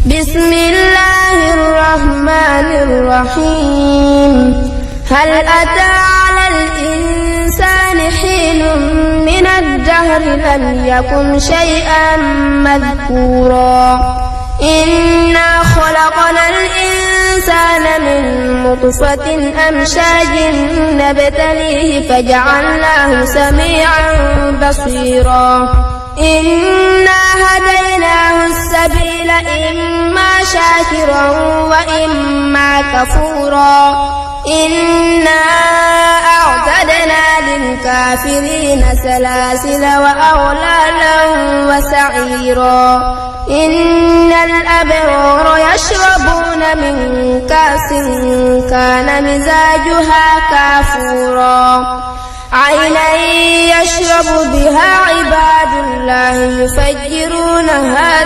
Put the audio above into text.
بسم الله الرحمن الرحيم هل أتى على الإنسان حين من الدهر لم يكن شيئا مذكورا إنا خلقنا الإنسان من نطفة أمشاج نبتليه فجعلناه سميعا بصيرا إنا هديناه السبيل إما شاكرا وإما كفورا إنا أعتدنا للكافرين سلاسل وأغلالا وسعيرا إن الأبرار يشربون من كأس كان مزاجها كافورا عينا يشرب بها عباد الله يفجرونها